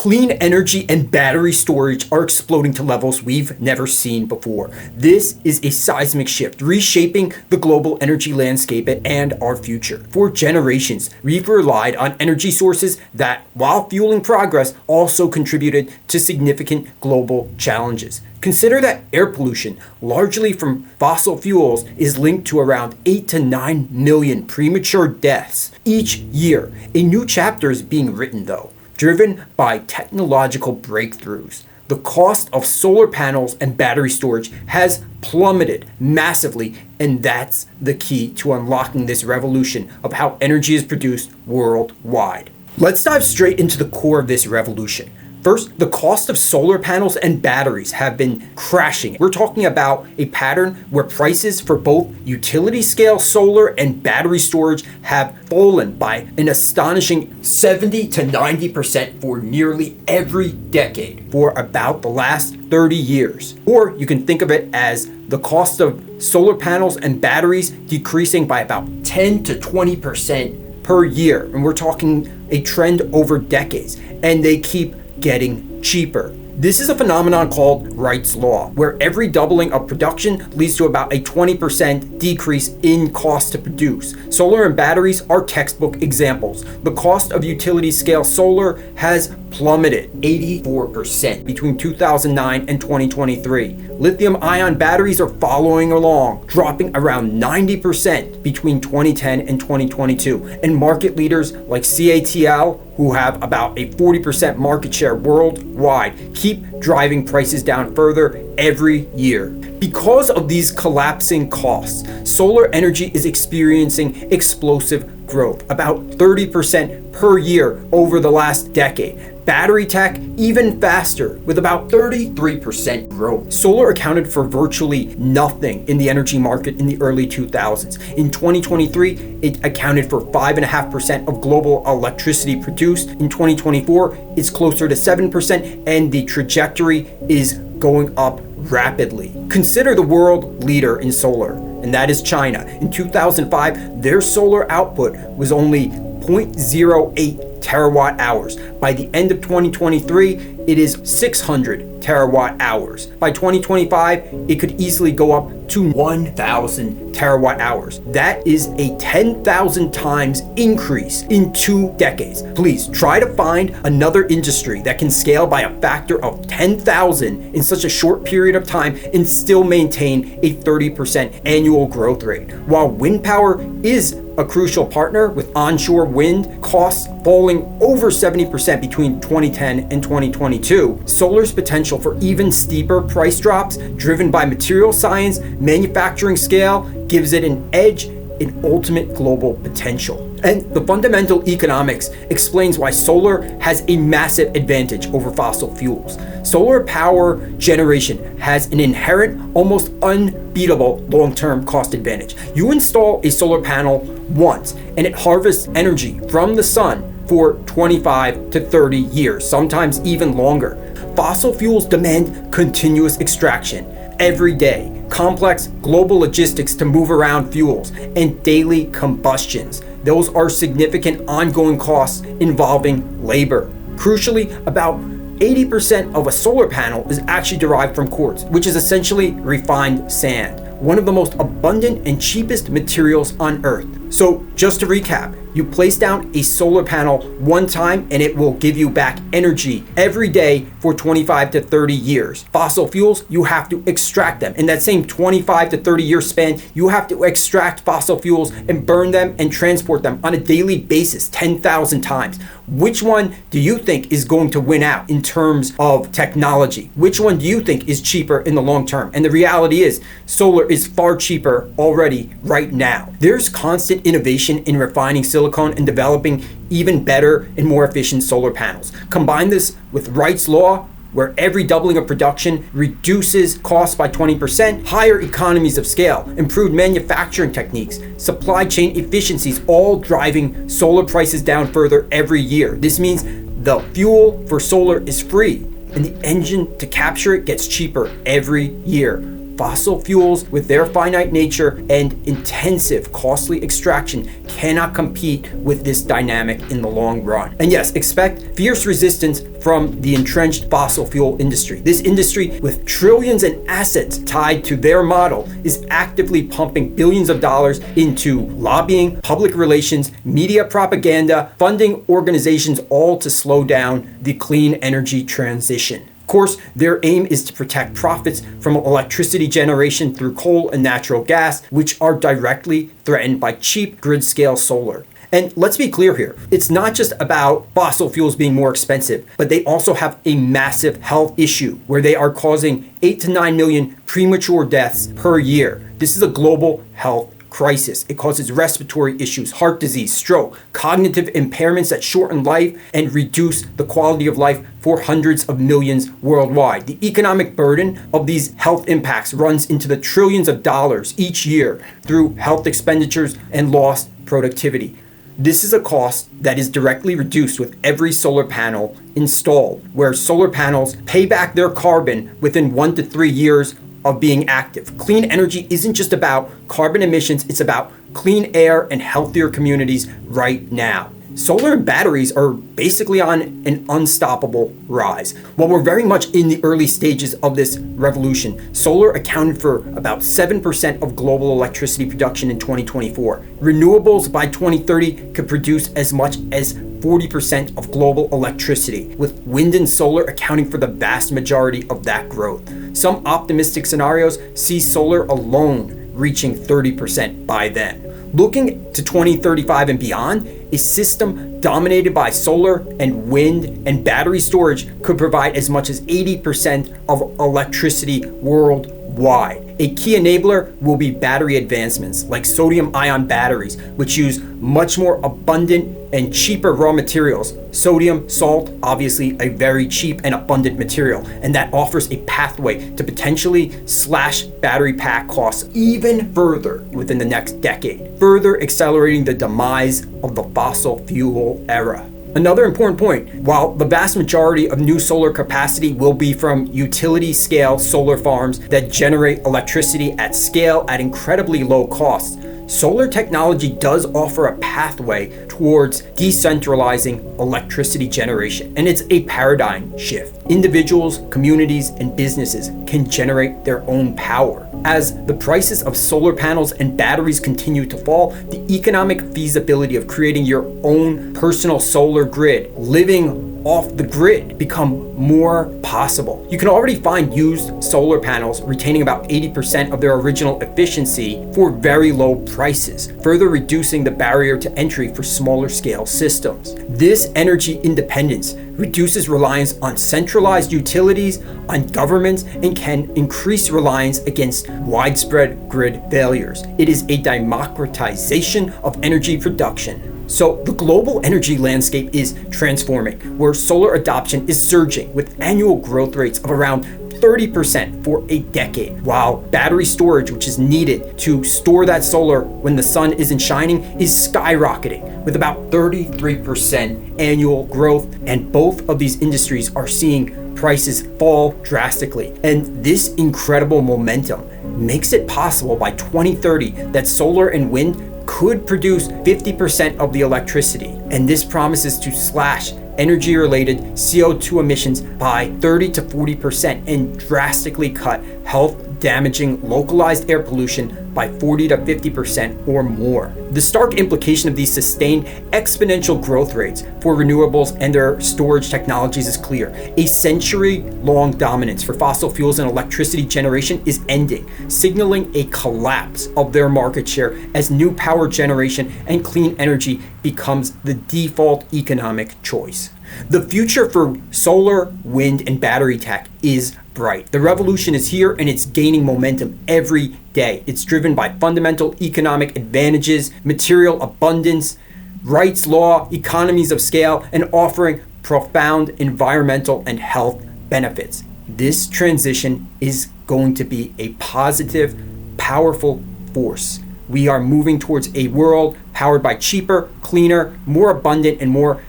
Clean energy and battery storage are exploding to levels we've never seen before. This is a seismic shift, reshaping the global energy landscape and our future. For generations, we've relied on energy sources that, while fueling progress, also contributed to significant global challenges. Consider that air pollution, largely from fossil fuels, is linked to around 8 to 9 million premature deaths each year. A new chapter is being written, though, driven by technological breakthroughs. The cost of solar panels and battery storage has plummeted massively, and that's the key to unlocking this revolution of how energy is produced worldwide. Let's dive straight into the core of this revolution. First, the cost of solar panels and batteries have been crashing. We're talking about a pattern where prices for both utility scale solar and battery storage have fallen by an astonishing 70 to 90% for nearly every decade for about the last 30 years. Or you can think of it as the cost of solar panels and batteries decreasing by about 10 to 20% per year. And we're talking a trend over decades, and they keep getting cheaper. This is a phenomenon called Wright's law, where every doubling of production leads to about a 20% decrease in cost to produce. Solar and batteries are textbook examples. The cost of utility scale solar has plummeted 84% between 2009 and 2023. Lithium-ion batteries are following along, dropping around 90% between 2010 and 2022. And market leaders like CATL, who have about a 40% market share worldwide, keep driving prices down further every year. Because of these collapsing costs, solar energy is experiencing explosive growth, about 30% per year over the last decade. Battery tech, even faster, with about 33% growth. Solar accounted for virtually nothing in the energy market in the early 2000s. In 2023, it accounted for 5.5% of global electricity produced. In 2024, it's closer to 7%, and the trajectory is going up rapidly. Consider the world leader in solar, and that is China. In 2005, their solar output was only 0.08 terawatt hours. By the end of 2023, it is 600 terawatt hours. By 2025, it could easily go up to 1,000 terawatt hours. That is a 10,000 times increase in 2 decades. Please try to find another industry that can scale by a factor of 10,000 in such a short period of time and still maintain a 30% annual growth rate. While wind power is a crucial partner, with onshore wind costs falling over 70% between 2010 and 2022, solar's potential for even steeper price drops, driven by material science, manufacturing scale, gives it an edge in ultimate global potential. And the fundamental economics explains why solar has a massive advantage over fossil fuels. Solar power generation has an inherent, almost unbeatable long-term cost advantage. You install a solar panel once, and it harvests energy from the sun for 25 to 30 years, sometimes even longer. Fossil fuels demand continuous extraction every day, complex global logistics to move around fuels, and daily combustions. Those are significant ongoing costs involving labor. Crucially, about 80% of a solar panel is actually derived from quartz, which is essentially refined sand, one of the most abundant and cheapest materials on Earth. So just to recap, you place down a solar panel one time and it will give you back energy every day for 25 to 30 years. Fossil fuels, you have to extract them. In that same 25 to 30 year span, you have to extract fossil fuels and burn them and transport them on a daily basis 10,000 times. Which one do you think is going to win out in terms of technology? Which one do you think is cheaper in the long term? And the reality is, solar is far cheaper already right now. There's constant innovation in refining silicon and developing even better and more efficient solar panels. Combine this with Wright's law, where every doubling of production reduces costs by 20%, higher economies of scale, improved manufacturing techniques, supply chain efficiencies, all driving solar prices down further every year. This means the fuel for solar is free, and the engine to capture it gets cheaper every year. Fossil fuels, with their finite nature and intensive, costly extraction, cannot compete with this dynamic in the long run. And yes, expect fierce resistance from the entrenched fossil fuel industry. This industry, with trillions in assets tied to their model, is actively pumping billions of dollars into lobbying, public relations, media propaganda, funding organizations, all to slow down the clean energy transition. Of course, their aim is to protect profits from electricity generation through coal and natural gas, which are directly threatened by cheap grid-scale solar. And let's be clear here, it's not just about fossil fuels being more expensive, but they also have a massive health issue where they are causing 8 to 9 million premature deaths per year. This is a global health crisis. It causes respiratory issues, heart disease, stroke, cognitive impairments that shorten life and reduce the quality of life for hundreds of millions worldwide. The economic burden of these health impacts runs into the trillions of dollars each year through health expenditures and lost productivity. This is a cost that is directly reduced with every solar panel installed, where solar panels pay back their carbon within 1 to 3 years of being active. Clean energy isn't just about carbon emissions, it's about clean air and healthier communities right now. Solar and batteries are basically on an unstoppable rise. While we're very much in the early stages of this revolution, solar accounted for about 7% of global electricity production in 2024. Renewables by 2030 could produce as much as 40% of global electricity, with wind and solar accounting for the vast majority of that growth. Some optimistic scenarios see solar alone reaching 30% by then. Looking to 2035 and beyond, a system dominated by solar and wind and battery storage could provide as much as 80% of electricity worldwide. A key enabler will be battery advancements like sodium-ion batteries, which use much more abundant and cheaper raw materials. Sodium, salt, obviously a very cheap and abundant material, and that offers a pathway to potentially slash battery pack costs even further within the next decade, further accelerating the demise of the fossil fuel era. Another important point, while the vast majority of new solar capacity will be from utility-scale solar farms that generate electricity at scale at incredibly low costs, solar technology does offer a pathway towards decentralizing electricity generation, and it's a paradigm shift. Individuals, communities, and businesses can generate their own power. As the prices of solar panels and batteries continue to fall, the economic feasibility of creating your own personal solar grid, living off the grid, become more possible. You can already find used solar panels retaining about 80% of their original efficiency for very low prices, further reducing the barrier to entry for smaller scale systems. This energy independence reduces reliance on centralized utilities, on governments, and can increase reliance against widespread grid failures. It is a democratization of energy production. So the global energy landscape is transforming, where solar adoption is surging with annual growth rates of around 30% for a decade, while battery storage, which is needed to store that solar when the sun isn't shining, is skyrocketing with about 33% annual growth. And both of these industries are seeing prices fall drastically. And this incredible momentum makes it possible by 2030 that solar and wind could produce 50% of the electricity. And this promises to slash energy-related CO2 emissions by 30 to 40% and drastically cut health-damaging localized air pollution by 40 to 50% or more. The stark implication of these sustained exponential growth rates for renewables and their storage technologies is clear. A century-long dominance for fossil fuels and electricity generation is ending, signaling a collapse of their market share as new power generation and clean energy becomes the default economic choice. The future for solar, wind, and battery tech is bright. The revolution is here and it's gaining momentum every day. It's driven by fundamental economic advantages, material abundance, Wright's law, economies of scale, and offering profound environmental and health benefits. This transition is going to be a positive, powerful force. We are moving towards a world powered by cheaper, cleaner, more abundant, and more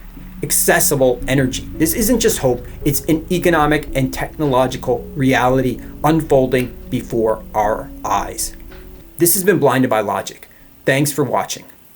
accessible energy. This isn't just hope, it's an economic and technological reality unfolding before our eyes. This has been Blinded by Logic. Thanks for watching.